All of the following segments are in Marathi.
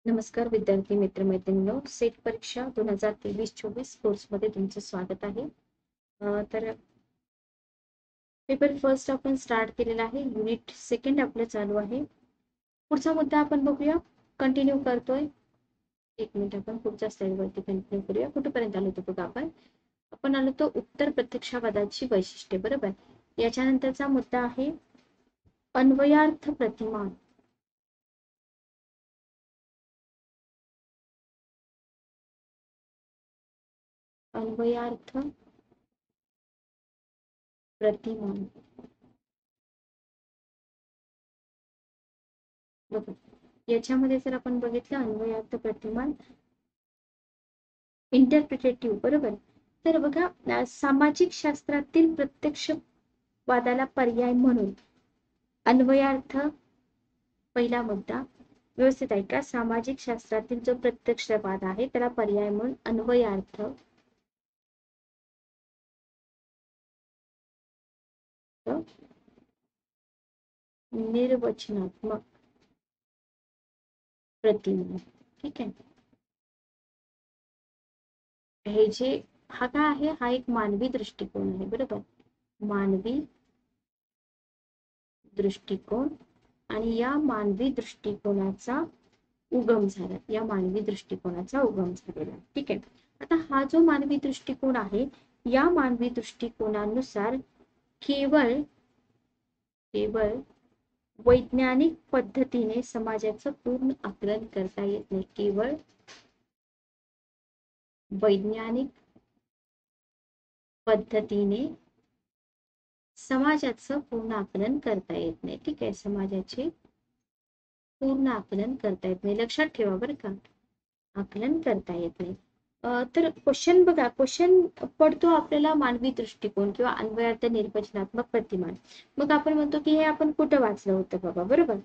नमस्कार विद्यार्थी मित्रमैत्रिणींनो, सेट परीक्षा 2023-24 कोर्समध्ये तुमचं स्वागत आहे. तर पेपर फर्स्ट आपण स्टार्ट केलेला आहे. युनिट सेकंड आपलं चालू आहे. पुढचा मुद्दा आपण बघूया. कंटिन्यू करतोय. एक मिनिट, आपण पुढच्या स्लाइडवरती कंटिन्यू करूया. कुठेपर्यंत आलो होतो बघा आपण आलो तो उत्तर प्रत्यक्षावादाची वैशिष्ट्ये. बरोबर. याच्यानंतरचा मुद्दा आहे अन्वयार्थ प्रतिमान. अन्वयार्थ प्रतिमान बघा, याच्यामध्ये जर आपण बघितलं अन्वयार्थ प्रतिमान इंटरप्रिटेटिव्ह, बरोबर. तर बघा, सामाजिक शास्त्रातील प्रत्यक्ष वादाला पर्याय म्हणून अन्वयार्थ, पहिला मुद्दा व्यवस्थित ऐका. सामाजिक शास्त्रातील जो प्रत्यक्षवाद आहे त्याला पर्याय म्हणून अन्वयार्थ निर्वचनात्मक प्रतिमान. ठीक आहे. हे जे हा काय आहे, हा एक मानवी दृष्टिकोन आहे. बरोबर. मानवी दृष्टिकोन आणि या मानवी दृष्टिकोनाचा उगम झाला. या मानवी दृष्टिकोनाचा उगम झालेला. ठीक आहे. आता हा जो मानवी दृष्टिकोन आहे, या मानवी दृष्टिकोनानुसार केवळ वैज्ञानिक पद्धतीने समाजाचं पूर्ण आकलन करता येत नाही. केवळ वैज्ञानिक पद्धतीने समाजाचं पूर्ण आकलन करता येत नाही. ठीक आहे. समाजाचे पूर्ण आकलन करता येत नाही. लक्षात ठेवा बरं का, आकलन करता येत नाही. तर क्वेश्चन बघा, क्वेश्चन पडतो आपल्याला मानवी दृष्टिकोन किंवा अन्वयार्थ निर्वचनात्मक प्रतिमान. मग आपण म्हणतो की हे आपण कुठं वाचलं होतं बाबा. बरोबर.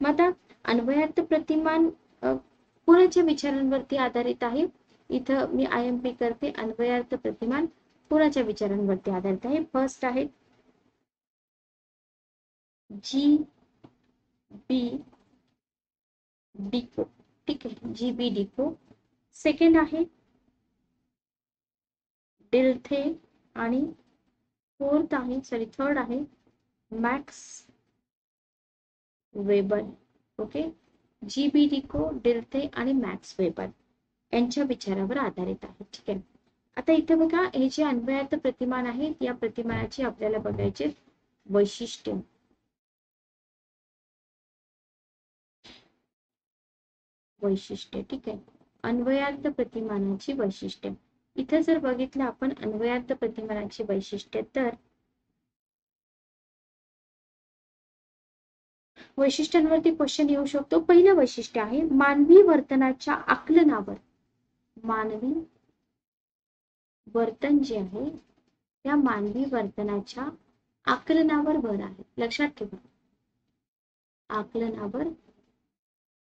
मग आता अन्वयार्थ प्रतिमान कोणाच्या विचारांवरती आधारित आहे. इथं मी IMP करते. अन्वयार्थ प्रतिमान कोणाच्या विचारांवरती आधारित आहे. फर्स्ट आहे GB डिको. ठीक आहे. GB डिको. सेकंड आहे डिल्थे आणि थर्ड आहे मॅक्स वेबर. ओके. GB डिको, डिल्थे आणि मॅक्स वेबर यांच्या विचारावर आधारित आहे. ठीक आहे. आता इथे बघा, हे जे अन्वयार्थ प्रतिमान आहे, या प्रतिमानाची आपल्याला बघायचे वैशिष्ट्य. ठीक आहे. अन्वयार्थ प्रतिमानाची वैशिष्ट्य. इथे जर बघितलं आपण अन्वयार्थ प्रतिमानाची वैशिष्ट्य, तर वैशिष्ट्यांवरती क्वेश्चन येऊ शकतो. पहिलं वैशिष्ट्य आहे मानवी वर्तनाच्या आकलनावर. मानवी वर्तन जे आहे त्या मानवी वर्तनाच्या आकलनावर भर आहे. लक्षात ठेवा, आकलनावर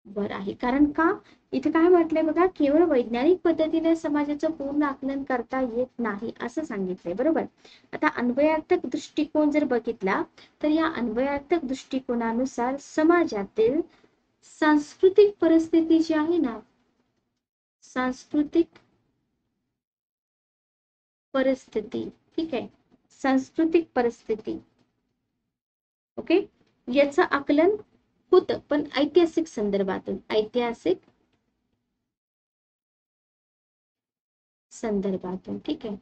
भर आहे. कारण का, इथे काय म्हटलंय बघा, केवळ वैज्ञानिक पद्धतीने समाजाचं पूर्ण आकलन करता येत नाही असं सांगितलंय. बरोबर. आता अन्वयार्थक दृष्टिकोन जर बघितला, तर या अन्वयार्थक दृष्टिकोनानुसार समाजातील सांस्कृतिक परिस्थिती जी आहे ना, सांस्कृतिक परिस्थिती, ठीक आहे, सांस्कृतिक परिस्थिती, ओके, याचं आकलन होतं, पण ऐतिहासिक संदर्भातून. ऐतिहासिक संदर्भातून. ठीक आहे.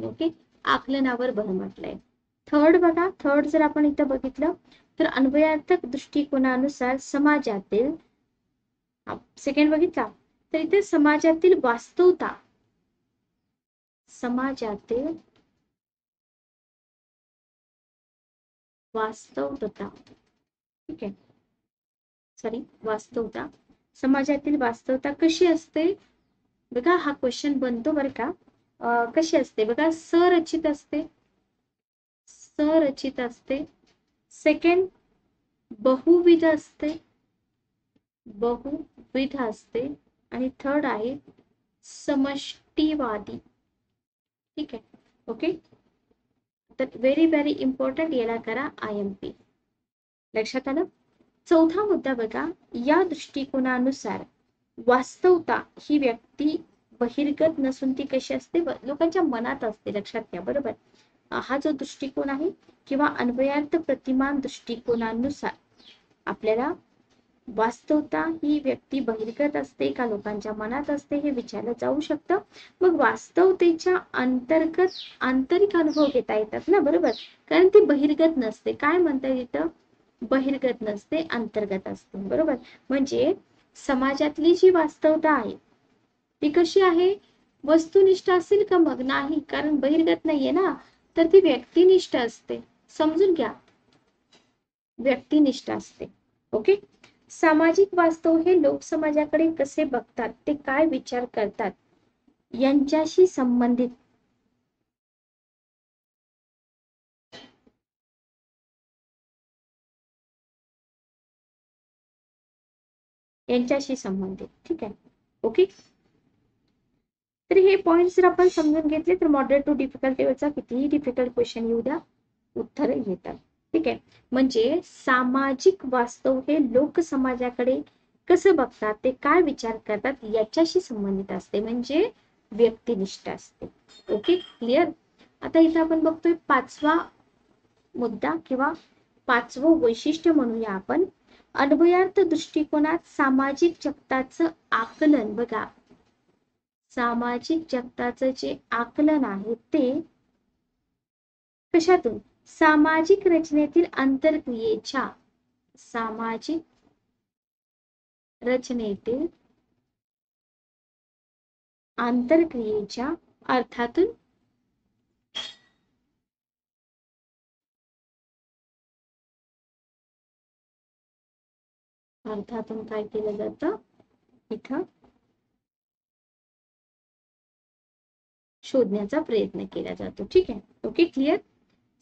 ओके. आकलनावर भर म्हटलंय. थर्ड बघा, थर्ड जर आपण इथं बघितलं, तर अन्वयार्थक दृष्टिकोनानुसार समाजातील, सेकंड बघितला, तर इथे समाजातील वास्तवता, समाजातील वास्तवता, ठीक आहे, वास्तवता, समाजातील वास्तवता कशी असते बघा. हा क्वेश्चन बनतो बरं का. कशी असते बघा, सरचित असते. सेकंड, बहुविध असते. आणि थर्ड आहे समष्टीवादी. ठीक आहे. ओके. तर व्हेरी इम्पॉर्टंट, याला करा IMP. लक्षात आलं. चौथा मुद्दा बघा, या दृष्टिकोनानुसार वास्तवता ही व्यक्ती बहिर्गत नसून ती कशी असते, लोकांच्या मनात असते. लक्षात घ्या. बरोबर. हा जो दृष्टिकोन आहे किंवा अन्वयार्थ प्रतिमान दृष्टिकोनानुसार आपल्याला वास्तवता ही व्यक्ती बहिर्गत असते का लोकांच्या मनात असते हे विचारलं जाऊ शकतं. मग वास्तवतेच्या अंतर्गत आंतरिक अनुभव घेता येतात ना. बरोबर. कारण ती बहिर्गत नसते. काय म्हणता येतं, बहिर्गत नसते, अंतर्गत असते. बरोबर. म्हणजे समाजातली जी वास्तवता आहे ती कशी आहे, वस्तुनिष्ठ असेल का, मग नाही, कारण बहिर्गत नाहीये ना, तर ती व्यक्तिनिष्ठ असते. समजून घ्या, व्यक्तिनिष्ठ असते. ओके. सामाजिक वास्तव हे लोक समाजाकडे कसे बघतात, ते काय विचार करतात यांच्याशी संबंधित ठीक आहे. ओके. तर हे पॉइंट्स जर आपण समजून घेतले तर मॉडरेट टू डिफिकल्ट लेवलचा कितीही डिफिकल्ट क्वेश्चन येऊ द्या, उत्तर येतात. ठीक आहे. म्हणजे सामाजिक वास्तव हे लोक समाजाकडे कसं बघतात, ते काय विचार करतात याच्याशी संबंधित असते, म्हणजे व्यक्तिनिष्ठ असते. ओके. क्लिअर. आता इथं आपण बघतोय पाचवा मुद्दा किंवा पाचवं वैशिष्ट्य म्हणूया आपण, अन्वयार्थ दृष्टिकोनात सामाजिक जगताचं आकलन. बघा, सामाजिक जगताचं जे आकलन आहे ते कशातून, सामाजिक रचनेतील आंतरक्रियेच्या, सामाजिक रचनेतील आंतरक्रियेच्या अर्थातून काय केलं जातं इथं, शोधण्याचा प्रयत्न केला जातो. ठीक आहे. ओके. क्लिअर.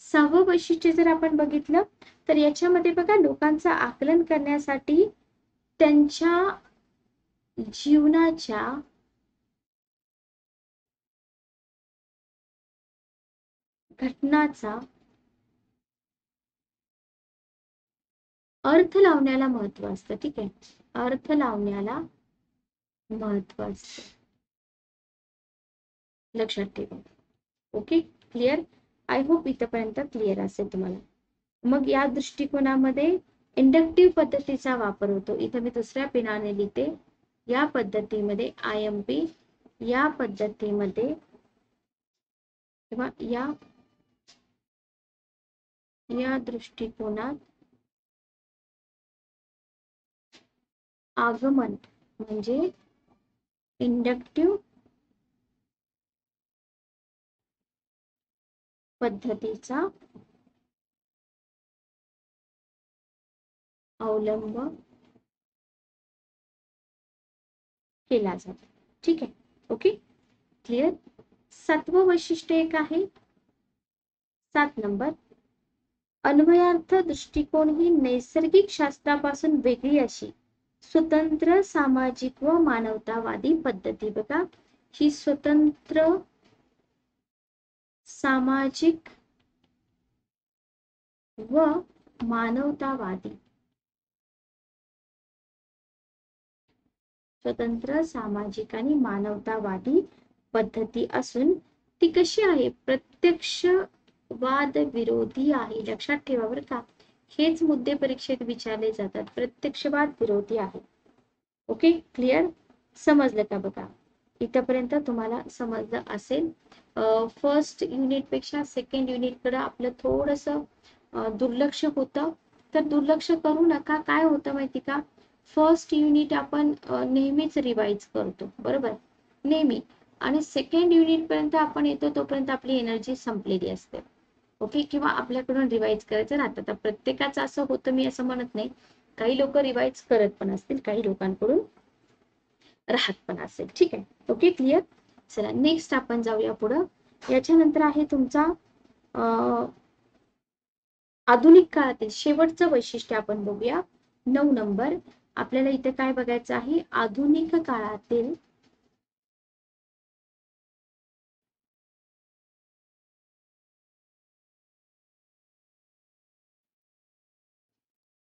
सहावं वैशिष्ट्य जर आपण बघितलं तर याच्यामध्ये बघा, लोकांचं आकलन करण्यासाठी त्यांच्या जीवनाच्या घटनाचा अर्थ लावण्याला महत्व असतं. ठीक आहे. अर्थ लावण्याला महत्व असतं. लक्षात ठेवा. ओके. क्लिअर. आय होप इथपर्यंत क्लिअर असेल तुम्हाला. मग या दृष्टिकोनामध्ये इंडक्टिव्ह पद्धतीचा वापर होतो. इथं मी दुसऱ्या पेनाने लिहिते. या पद्धतीमध्ये IMP, या पद्धतीमध्ये किंवा या दृष्टिकोनात आगमन म्हणजे इंडक्टिव्ह पद्धतीचा अवलंब केला जातो. ठीक आहे. ओके. क्लिअर. सातवं वैशिष्ट्य एक आहे, 7 नंबर, अन्वयार्थ दृष्टिकोन ही नैसर्गिक शास्त्रापासून वेगळी अशी स्वतंत्र सामाजिक व मानवतावादी पद्धती. बघा, ही स्वतंत्र सामाजिक व मानवतावादी, स्वतंत्र सामाजिक आणि मानवतावादी पद्धती असून ती कशी आहे, प्रत्यक्षवाद विरोधी आहे. लक्षात ठेवा बरं का, हेच मुद्दे परीक्षेत विचारले जातात. प्रत्यक्षवाद विरोधी आहे. ओके. क्लिअर. समजलं का बघा, इथपर्यंत तुम्हाला समजलं असेल. फर्स्ट युनिट पेक्षा सेकंड युनिट कडे आपलं थोडस दुर्लक्ष होतं, तर दुर्लक्ष करू नका. काय होतं माहिती का, फर्स्ट युनिट आपण नेहमीच रिवाइज करतो. बरोबर, नेहमी. आणि सेकंड युनिट पर्यंत आपण येतो तोपर्यंत आपली एनर्जी संपलेली असते. ओके. किंवा आपल्याकडून रिवाइज करायचं राहतं. तर प्रत्येकाचं असं होतं, मी असं म्हणत नाही. काही लोक रिवाइज करत पण असतील, काही लोकांकडून राहत पण असेल. ठीक आहे. ओके. क्लिअर. चला नेक्स्ट आपण जाऊया पुढं. याच्यानंतर आहे तुमचा आधुनिक काळातील शेवटचं वैशिष्ट्य आपण बघूया. 9 नंबर. आपल्याला इथे काय बघायचं आहे, आधुनिक काळातील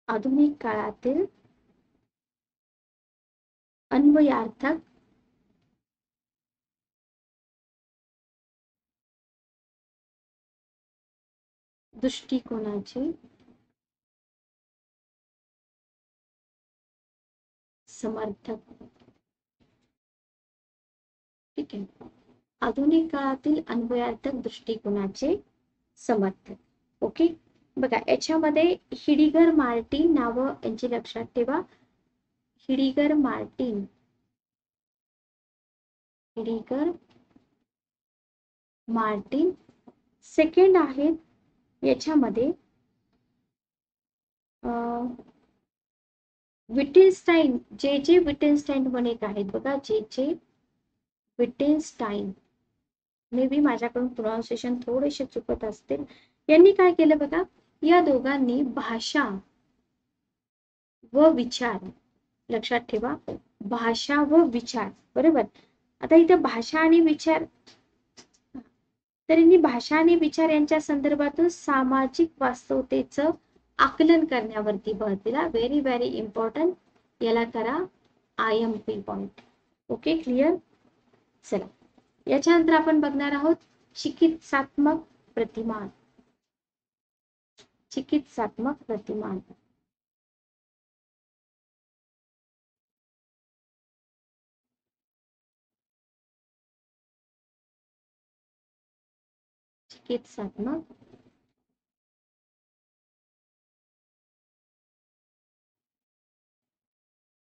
आधुनिक काळातील अन्वयार्थक दृष्टिकोनाचे समर्थक. ठीक आहे, आधुनिक काळातील अन्वयार्थक दृष्टिकोनाचे समर्थक. ओके, बघा याच्यामध्ये हिडिगर मार्टिन नावं यांची लक्षात ठेवा. हिडिगर मार्टिन, हिडिगर मार्टिन. सेकंड आहेत याच्यामध्ये विटेन्स्टाईन, जे विटेन्स्टाईन पण एक आहेत बघा, जे विटेन्स्टाईन. मे बी माझ्याकडून प्रोनाउन्सिएशन थोडेसे चुकत असतील. यांनी काय केलं बघा, या दोघांनी भाषा व विचार, लक्षात ठेवा, भाषा व विचार, बरोबर. आता इथं भाषा आणि विचार, तर यांनी भाषा आणि विचार यांच्या संदर्भातून सामाजिक वास्तवतेचं आकलन करण्यावरती भर दिला. व्हेरी व्हेरी इम्पॉर्टंट, याला करा IMP पॉइंट. Okay, clear. चला, याच्यानंतर आपण बघणार आहोत चिकित्सात्मक प्रतिमान. चिकित्सात्मक प्रतिमान. चिकित्सात्मक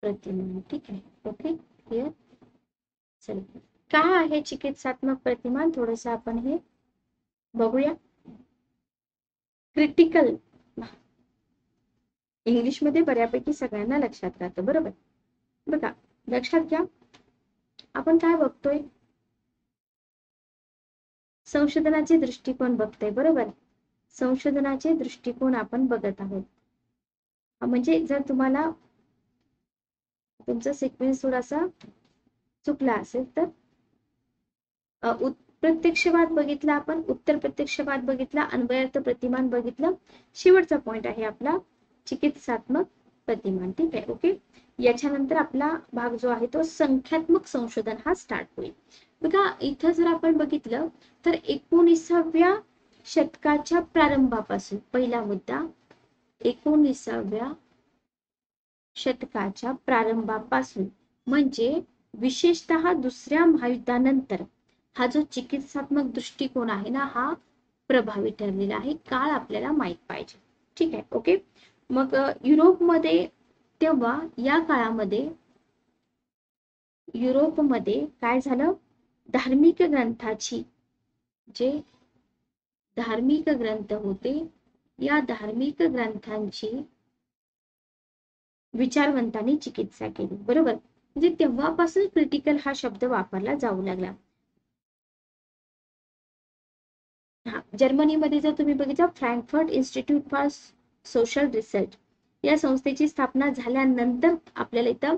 प्रतिमान. ठीक आहे, ओके, क्लिअर. चला, काय आहे चिकित्सात्मक प्रतिमान, थोडस आपण हे बघूया. क्रिटिकल, इंग्लिश मध्ये बऱ्यापैकी सगळ्यांना लक्षात राहतं, बरोबर. बघा, लक्षात घ्या, आपण काय बघतोय, संशोधनाचे दृष्टिकोन बघतोय, बरोबर. संशोधनाचे दृष्टिकोन आपण बघत आहोत. म्हणजे जर तुम्हाला तुमचा सिक्वेन्स थोडासा चुकला असेल तर प्रत्यक्षवाद बघितला आपण, उत्तर प्रत्यक्षवाद बघितला, अन्वयार्थ प्रतिमान बघितलं, शेवटचा पॉइंट आहे आपला चिकित्सात्मक प्रतिमान. ठीक आहे, ओके. याच्यानंतर आपला भाग जो आहे तो संख्यात्मक संशोधन हा स्टार्ट होईल. बघा, इथं जर आपण बघितलं तर 19व्या शतकाच्या प्रारंभापासून, पहिला मुद्दा, 19व्या शतकाच्या प्रारंभापासून म्हणजे विशेषतः दुसऱ्या महायुद्धानंतर हा जो चिकित्सात्मक दृष्टिकोन आहे ना, हा प्रभावी ठरलेला आहे. काळ आपल्याला माहित पाहिजे. ठीक आहे, ओके. मग युरोपमध्ये तेव्हा या काळामध्ये युरोपमध्ये काय झालं, धार्मिक ग्रंथाची, जे धार्मिक ग्रंथ होते, या धार्मिक ग्रंथांची विचारवंतांनी चिकित्सा केली, बरोबर. म्हणजे तेव्हापासून क्रिटिकल हा शब्द वापरला जाऊ लागला. जर्मनीमध्ये जर तुम्ही बघितलं, Frankfurt institute for social research या संस्थेची स्थापना झाल्यानंतर आपल्याला इथं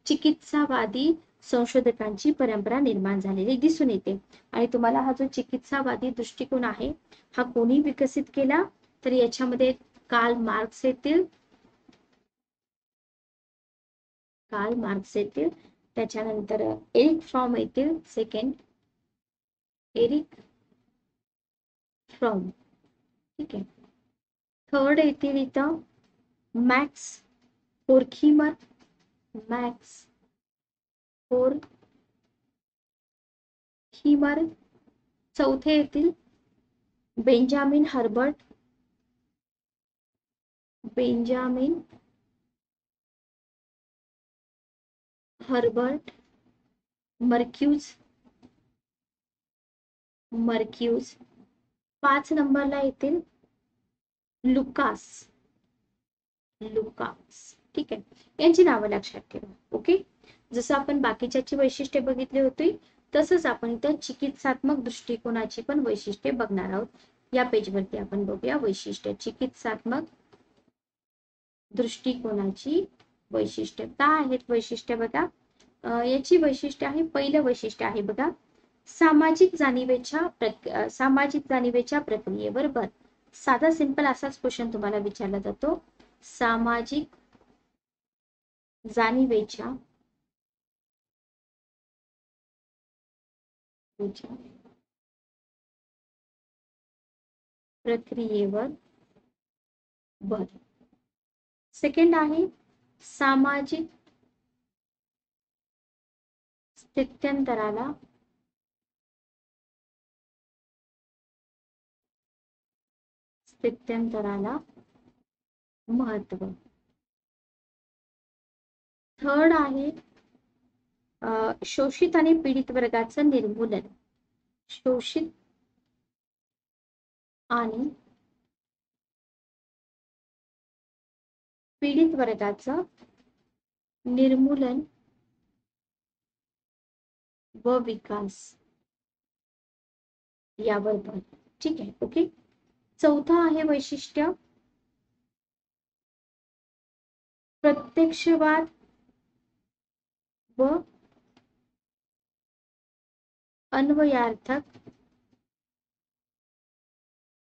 चिकित्सावादी संशोधकांची परंपरा निर्माण झालेली दिसून येते. आणि तुम्हाला हा जो चिकित्सावादी दृष्टिकोन आहे हा कोणी विकसित केला, तर याच्यामध्ये कार्ल मार्क्स येतील, कार्ल मार्क्स येतील, त्याच्यानंतर एरिक फ्रॉम येतील, सेकंड एरिक फ्रॉम. ठीक आहे, थर्ड येतील इथं मॅक्स होर्खीमर, मॅक्स होर्खीमर. चौथे येतील बेंजामिन हर्बर्ट, बेंजामिन हर्बर्ट मर्क्यूज, मर्क्यूज. 5 नंबरला येतील लुकास, लुकास. ठीक आहे, यांची नावं लक्षात ठेवा. ओके, जसं आपण बाकीच्याची वैशिष्ट्ये बघितली होती तसंच आपण इथं चिकित्सात्मक दृष्टिकोनाची पण वैशिष्ट्ये बघणार आहोत. या पेजवरती आपण बघूया वैशिष्ट्ये, चिकित्सात्मक दृष्टिकोनाची वैशिष्ट्ये. काय आहेत वैशिष्ट्य बघा, याची वैशिष्ट्य आहे, पहिलं वैशिष्ट्य आहे बघा, सामाजिक जाणीवेच्या प्रक्रियेबरोबर. साधा सिंपल असाच क्वेश्चन तुम्हाला विचारला जातो, सामाजिक जाणीवेच्या प्रक्रियेवर भर. सेकंड आहे सामाजिक स्थित्यंतराला महत्व. थर्ड आहे शोषित आणि पीडित वर्गाचं निर्मूलन. शोषित आणि पीडित वर्गाचं निर्मूलन व विकास यावर भर. ठीक आहे. ओके. चौथा आहे वैशिष्ट्य प्रत्यक्षवाद व अन्वयार्थक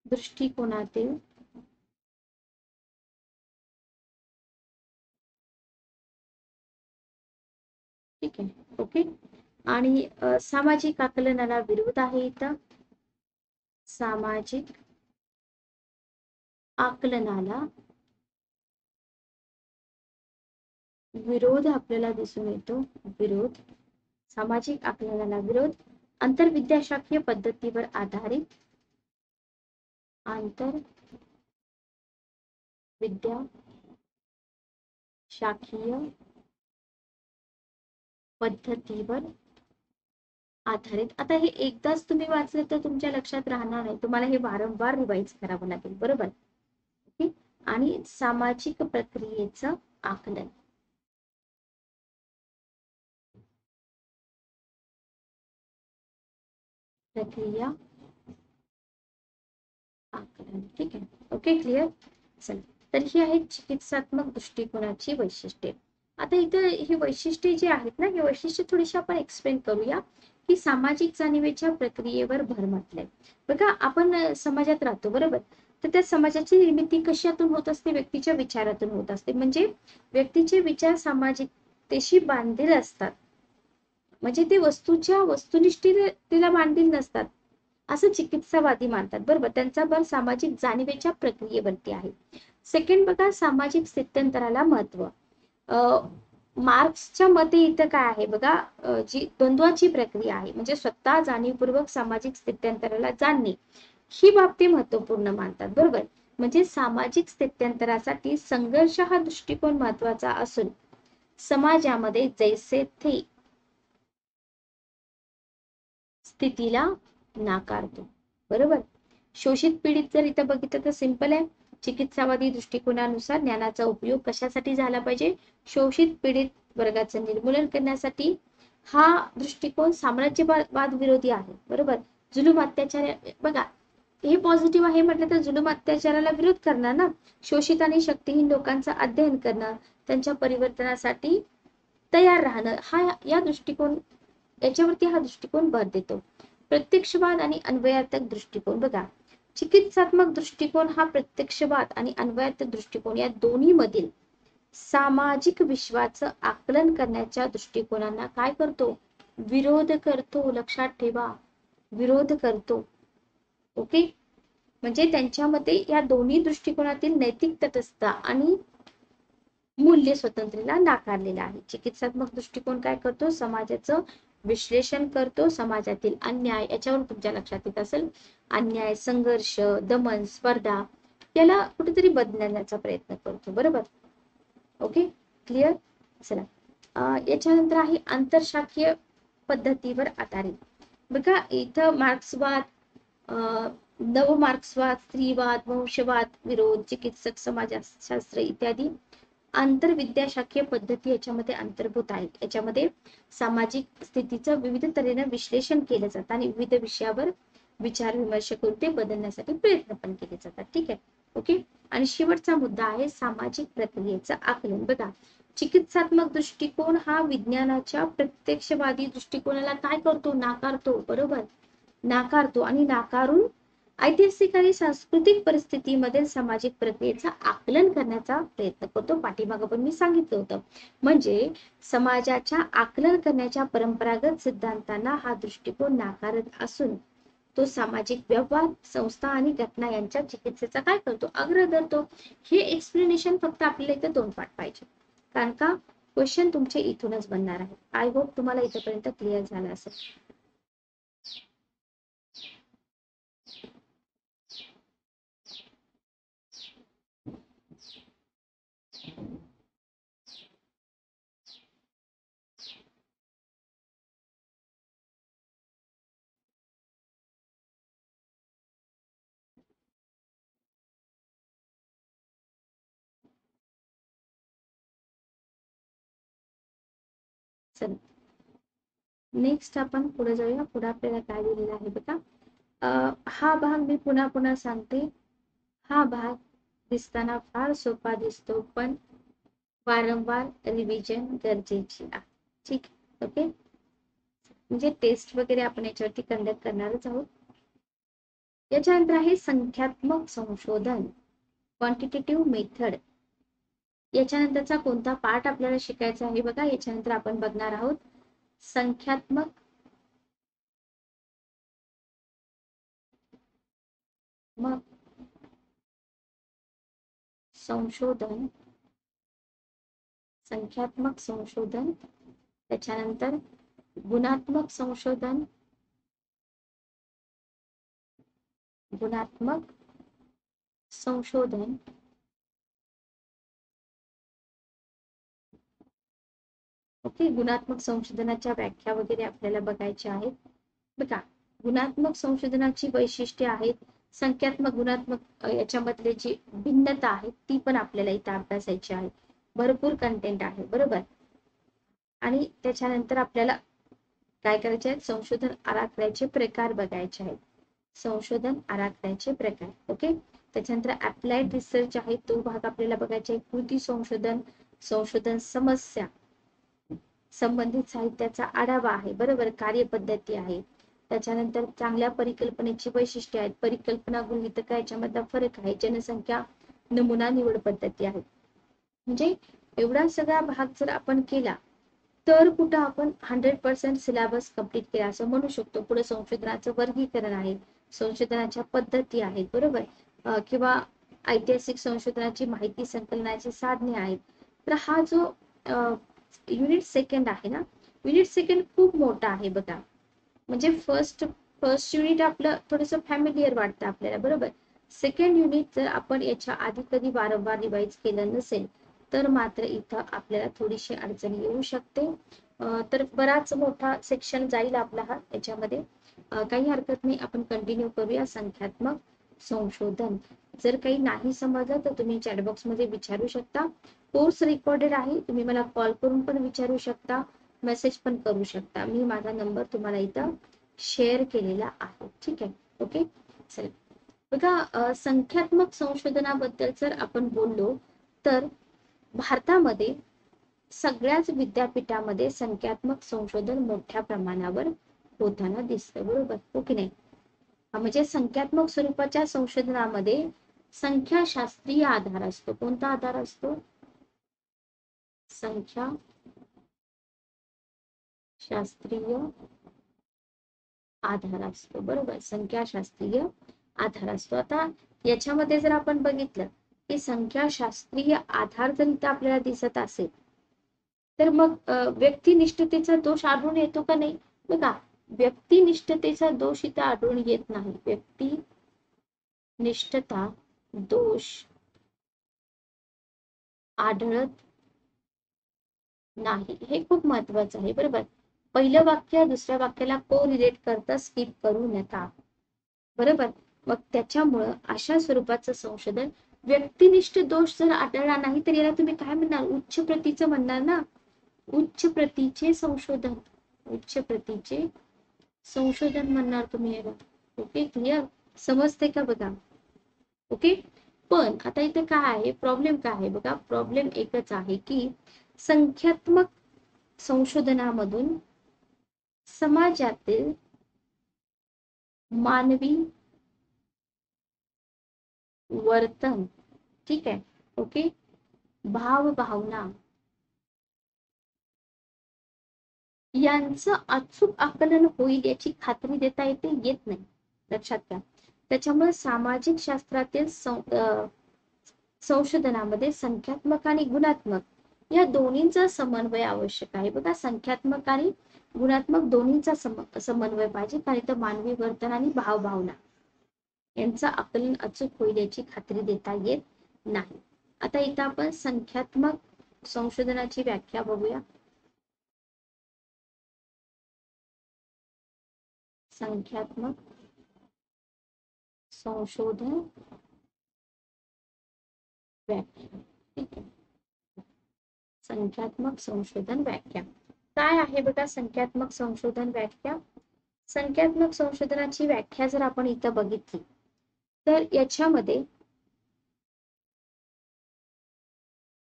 दृष्टिकोनातील ठीक आहे. ओके. आणि सामाजिक आकलनाला विरोध आहे इथं. सामाजिक आकलनाला विरोध आपल्याला दिसून येतो. विरोध, सामाजिक आकलनाला विरोध. आंतरविद्याशाखीय पद्धतीवर आधारित आंतरविद्याशाखीय पद्धतीवर आधारित. आता हे एकदाच तुम्ही वाचले तर तुमच्या लक्षात राहणार नाही, तुम्हाला हे वारंवार रिवाइज करावं लागेल. बरोबर. ओके. आणि सामाजिक प्रक्रियेचं आकलन. प्रक्रिया आकलन. ठीक आहे. ओके. क्लिअर. चला, तर ही आहेत चिकित्सात्मक दृष्टिकोनाची वैशिष्ट्ये. आता इथं ही वैशिष्ट्ये जी आहेत ना, ही वैशिष्ट्ये थोडीशी आपण एक्सप्लेन करूया. की सामाजिक जाणीवेच्या प्रक्रियेवर भर म्हटलंय. बघा, आपण समाजात राहतो, बरोबर. तर त्या समाजाची निर्मिती कशातून होत असते? व्यक्तीच्या विचारातून होत असते. म्हणजे व्यक्तीचे विचार सामाजिकतेशी बांधील असतात. म्हणजे ते वस्तूच्या वस्तुनिष्ठतेला बांधील नसतात असं चिकित्सावादी मानतात. बरोबर. त्यांचा भर सामाजिक जाणीवेच्या प्रक्रियेवरती आहे. सेकंड बघा, सामाजिक स्थित्यंतराला महत्व. मार्क्सच्या मते इथं काय आहे बघा, जी द्वंद्वाची प्रक्रिया आहे. म्हणजे स्वतः जाणीवपूर्वक सामाजिक स्थित्यंतराला जाणणे ही बाब ते महत्वपूर्ण मानतात. बरोबर. म्हणजे सामाजिक स्थित्यंतरासाठी संघर्ष हा दृष्टिकोन महत्वाचा असून समाजामध्ये जैसे थे स्थितीला नाकारतो. बरोबर. शोषित पीडित जर इथं बघितलं तर सिंपल आहे. चिकित्सावादी दृष्टिकोनानुसार ज्ञानाचा उपयोग कशासाठी झाला पाहिजे? शोषित पीडित वर्गाचं निर्मूलन करण्यासाठी. हा दृष्टिकोन साम्राज्यवाद विरोधी आहे. बरोबर. जुलूम अत्याचार, बघा हे पॉझिटिव्ह आहे म्हटलं तर जुलूम अत्याचाराला विरोध करणार ना. शोषित आणि शक्तिहीन लोकांचं अध्ययन करणं, त्यांच्या परिवर्तनासाठी तयार राहणं, हा या दृष्टिकोन याच्यावरती हा दृष्टिकोन भर देतो. प्रत्यक्षवाद आणि अन्वयार्थक दृष्टिकोन. बघा, चिकित्सात्मक दृष्टिकोन हा प्रत्यक्षवाद आणि अन्वयार्थक दृष्टिकोन या दोन्ही मधील सामाजिक विश्वाचं आकलन करण्याच्या दृष्टिकोनांना काय करतो? विरोध करतो. लक्षात ठेवा, विरोध करतो. ओके. म्हणजे त्यांच्यामध्ये या दोन्ही दृष्टिकोनातील नैतिक तटस्थता आणि मूल्य स्वतंत्रतेला नाकारलेला आहे. चिकित्सात्मक दृष्टिकोन काय करतो? समाजाचं विश्लेषण करतो. समाजातील अन्याय, याच्यावर तुमच्या लक्षात येत असेल, अन्याय, संघर्ष, दमन, स्पर्धा याला कुठेतरी बदलण्याचा प्रयत्न करतो. बरोबर. ओके. क्लिअर. चला, याच्यानंतर आहे आंतरशाखीय पद्धतीवर आधारित. बघा, इथं मार्क्सवाद, नव मार्क्सवाद, स्त्रीवाद, वंशवाद विरोध, चिकित्सक समाजशास्त्र इत्यादी आंतरविद्याशाखीय पद्धती याच्यामध्ये अंतर्भूत आहेत. याच्यामध्ये सामाजिक स्थितीचं विविध तऱ्हेने विश्लेषण केलं जातं आणि विविध विषयावर विचार विमर्श करून ते बदलण्यासाठी प्रयत्न पण केले जातात. ठीक आहे. ओके. आणि शेवटचा मुद्दा आहे सामाजिक प्रक्रियेचं आकलन. बघा, चिकित्सात्मक दृष्टिकोन हा विज्ञानाच्या प्रत्यक्षवादी दृष्टिकोनाला काय करतो? नाकारतो. बरोबर. नाकारतो आणि नाकारून ऐतिहासिक आणि सांस्कृतिक परिस्थितीमध्ये सामाजिक प्रक्रियेचा आकलन करण्याचा प्रयत्न करतो. पाठीमागं पण मी सांगितलं होतं. म्हणजे समाजाच्या आकलन करण्याच्या परंपरागत सिद्धांतांना हा दृष्टिकोन नाकारत असून तो सामाजिक व्यवहार, संस्था आणि घटना यांच्या चिकित्सेचा काय करतो, आग्रह धरतो. हे एक्सप्लेनेशन फक्त आपल्याला इथे 2 पाठ पाहिजे, कारण का क्वेश्चन तुमचे इथूनच बनणार आहे. आय होप तुम्हाला इथेपर्यंत क्लिअर झालं असेल. चला नेक्स्ट आपण पुढे जाऊया. पुढे आपल्याला काय दिलेलं आहे बघा. हा भाग मी पुन्हा पुन्हा सांगते. हा भाग दिसताना फार सोपा दिसतो, पण वारंवार रिव्हिजन गरजेची आहे. ठीक, ओके. म्हणजे टेस्ट वगैरे आपण याच्यावरती कंडक्ट करणारच आहोत. याच्यानंतर आहे संख्यात्मक संशोधन, क्वांटिटेटिव्ह मेथड. याच्यानंतरचा कोणता पार्ट आपल्याला शिकायचा आहे बघा. याच्यानंतर आपण बघणार आहोत संख्यात्मक मग संशोधन, संख्यात्मक संशोधन, त्याच्यानंतर गुणात्मक संशोधन, गुणात्मक संशोधन, ओके. गुणात्मक संशोधनाच्या व्याख्या वगैरे आपल्याला बघायच्या आहेत बघा. गुणात्मक संशोधनाची वैशिष्ट्ये आहेत. संख्यात्मक गुणात्मक याच्यामधले जी भिन्नता आहे ती पण आपल्याला इथे अभ्यासायची आहे. भरपूर कंटेंट आहे, बरोबर. आणि त्याच्यानंतर आपल्याला काय करायचे आहेत, संशोधन आराखड्याचे प्रकार बघायचे आहेत. संशोधन आराखड्याचे प्रकार, ओके. त्याच्यानंतर अप्लाइड रिसर्च आहे, तो भाग आपल्याला बघायचा आहे. कृती संशोधन, संशोधन समस्या, संबंधित साहित्याचा आढावा आहे, बरोबर. कार्यपद्धती आहे. त्याच्यानंतर चांगल्या परिकल्पनेची वैशिष्ट्ये आहेत. परिकल्पना गृहीतक याच्यामधला फरक आहे. जनसंख्या नमुना निवड पद्धती आहे. म्हणजे एवढा सगळा भाग जर आपण केला तर कुठं आपण 100% सिलेबस कंप्लीट केला असं म्हणू शकतो. पुढे संशोधनाचं वर्गीकरण आहे, संशोधनाच्या पद्धती आहेत, बरोबर. किंवा ऐतिहासिक संशोधनाची माहिती संकलनाची साधने आहेत. तर हा जो युनिट सेकंड आहे ना, युनिट सेकंड खूप मोठा आहे बघा. म्हणजे फर्स्ट युनिट आपलं थोडस फॅमिलियर वाटतं आपल्याला, बरोबर. सेकंड युनिट जर आपण याच्या आधी कधी वारंवार रिवाइज केलं नसेल तर मात्र इथं आपल्याला थोडीशी अडचण येऊ शकते. तर बराच मोठा सेक्शन जाईल आपला हा याच्यामध्ये. काही हरकत नाही, आपण कंटिन्यू करूया. संख्यात्मक संशोधन. जर काही नाही समजलं तर तुम्ही चॅटबॉक्स मध्ये विचारू शकता. कोर्स रेकॉर्डेड आहे, तुम्ही मला कॉल करून पण विचारू शकता, मेसेज पण करू शकता. मी माझा नंबर तुम्हाला इथं शेअर केलेला आहे, ठीक आहे, ओके. चल बघा, संख्यात्मक संशोधनाबद्दल जर आपण बोललो तर भारतामध्ये सगळ्याच विद्यापीठामध्ये संख्यात्मक संशोधन मोठ्या प्रमाणावर होताना दिसतं, बरोबर, हो की नाही. म्हणजे संख्यात्मक स्वरूपाच्या संशोधनामध्ये संख्याशास्त्रीय आधार असतो. कोणता आधार असतो? संख्या शास्त्रीय आधार असतो, बरोबर. संख्याशास्त्रीय आधार असतो. आता याच्यामध्ये जर आपण बघितलं की संख्याशास्त्रीय आधार जर इथं आपल्याला दिसत असेल तर मग व्यक्तिनिष्ठतेचा दोष आढळून येतो का नाही बघा. व्यक्तिनिष्ठतेचा दोष इथं आढळून येत नाही. व्यक्तिनिष्ठता दोष आढळत नाही, हे खूप महत्वाचं आहे, बरोबर. पहिलं वाक्य दुसऱ्या वाक्याला को रिलेट करता स्किप करू नका, बरोबर. मग त्याच्यामुळं अशा स्वरूपाचं संशोधन, व्यक्तिनिष्ठ दोष जर आढळला नाही तर याला तुम्ही काय म्हणणार, उच्च प्रतीचं म्हणणार ना. उच्च प्रतीचे संशोधन, उच्च प्रतीचे संशोधन म्हणणार तुम्ही याला, ओके. क्लिअर, समजते का बघा, ओके. पण आता इथे काय आहे, प्रॉब्लेम काय आहे बघा. प्रॉब्लेम एकच आहे की संख्यात्मक संशोधनामधून समाजातील मानवी वर्तन, ठीक आहे, ओके, भाव भावना यांचं अचूक आकलन होईल याची खात्री देता येत नाही, लक्षात घ्या. त्याच्यामुळे सामाजिक शास्त्रातील संशोधनामध्ये संख्यात्मक आणि गुणात्मक या दोन्हींचा समन्वय आवश्यक आहे. बघा, संख्यात्मक आणि गुणात्मक दोन्हींचा समन्वय पाहिजे, कारण इथं मानवी वर्तन आणि भावभावना यांचं आकलन अचूक होईल याची खात्री देता येत नाही. आता इथं आपण संख्यात्मक संशोधनाची व्याख्या बघूया. संख्यात्मक संशोधन व्याख्या, ठीक आहे. संख्यात्मक संशोधन व्याख्या काय आहे बघा. संख्यात्मक संशोधन व्याख्या, संख्यात्मक संशोधनाची व्याख्या जर आपण इथं बघितली तर याच्यामध्ये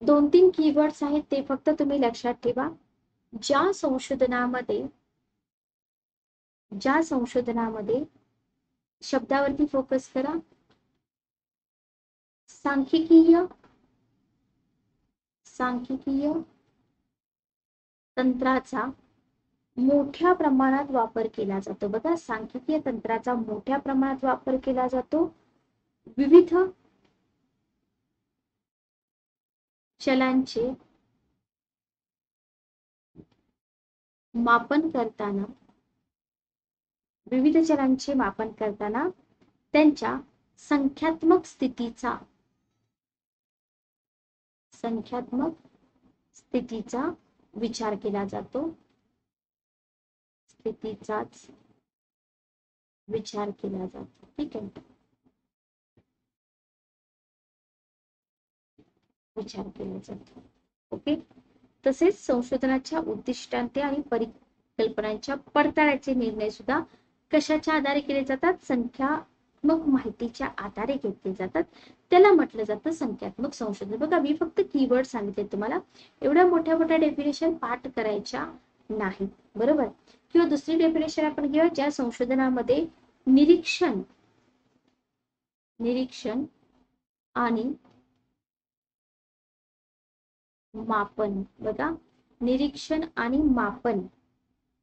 2-3 कीवर्ड्स आहेत, ते फक्त तुम्ही लक्षात ठेवा. ज्या संशोधनामध्ये शब्दावरती फोकस करा. सांख्यिकीय तंत्राचा मोठ्या प्रमाणात वापर केला जातो. बघा, सांख्यिकीय तंत्राचा मोठ्या प्रमाणात वापर केला जातो. विविध चलांचे मापन करताना त्यांच्या संख्यात्मक स्थितीचा विचार केला जातो. स्थितीचाच विचार केला जातो, ठीक आहे, विचार केला जातो, ओके. तसेच संशोधनाच्या उद्दिष्टांचे आणि परिकल्पनांच्या पडताळ्याचे निर्णय सुद्धा कशाच्या आधारे केले जातात, संख्यात्मक माहितीच्या आधारे घेतले जातात. त्याला म्हटलं जातं संख्यात्मक संशोधन. बघा, मी फक्त कीवर्ड सांगितले तुम्हाला, एवढ्या मोठ्या मोठ्या डेफिनेशन पाठ करायच्या नाही, बरोबर. किंवा दुसरी डेफिनेशन आपण घेऊया, ज्या संशोधनामध्ये निरीक्षण आणि मापन, बघा, निरीक्षण आणि मापन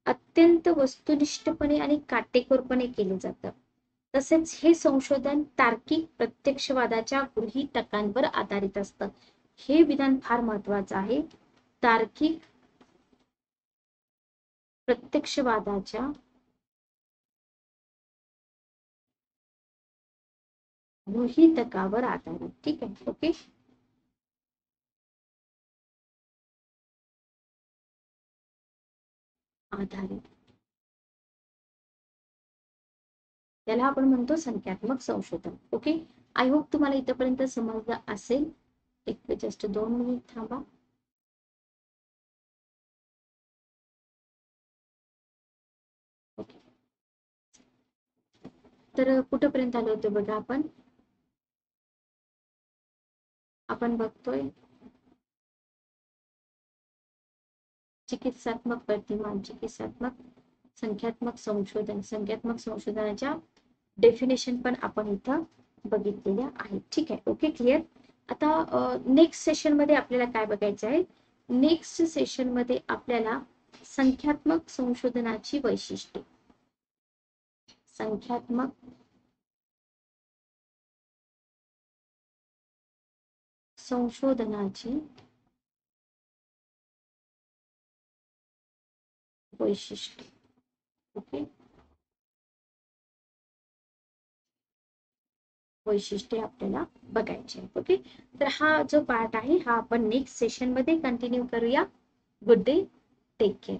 अत्यंत वस्तुनिष्ठपणे आणि काटेकोरपणे केले जातं. तसेच हे संशोधन तार्किक प्रत्यक्षवादाच्या गृहीतकांवर आधारित असतं. हे विधान फार महत्वाचं आहे. तार्किक प्रत्यक्षवादाच्या गृहीतकावर आधारित, ठीक आहे, ओके. आधारित, त्याला आपण म्हणतो संख्यात्मक संशोधन, ओके. आय होप तुम्हाला इथपर्यंत समजलं असेल. एक जस्ट 2 मिनिट थांबा. ओके, तर कुठपर्यंत आलो होतो बघा. आपण बघतोय चिकित्सात्मक प्रतिमान, संख्यात्मक संशोधनाच्या डेफिनेशन पण आपण इथं बघितलेल्या आहेत, ठीक आहे, ओके, क्लिअर. आता नेक्स्ट सेशन मध्ये आपल्याला काय बघायचं आहे. नेक्स्ट सेशन मध्ये आपल्याला संख्यात्मक संशोधनाची वैशिष्ट्ये, संख्यात्मक संशोधनाची वैशिष्ट्ये, ओके, वैशिष्ट्ये आपल्याला बघायचे, ओके. तर हा जो पार्ट आहे हा आपण नेक्स्ट सेशन मध्ये कंटिन्यू करूया. Good day, take care.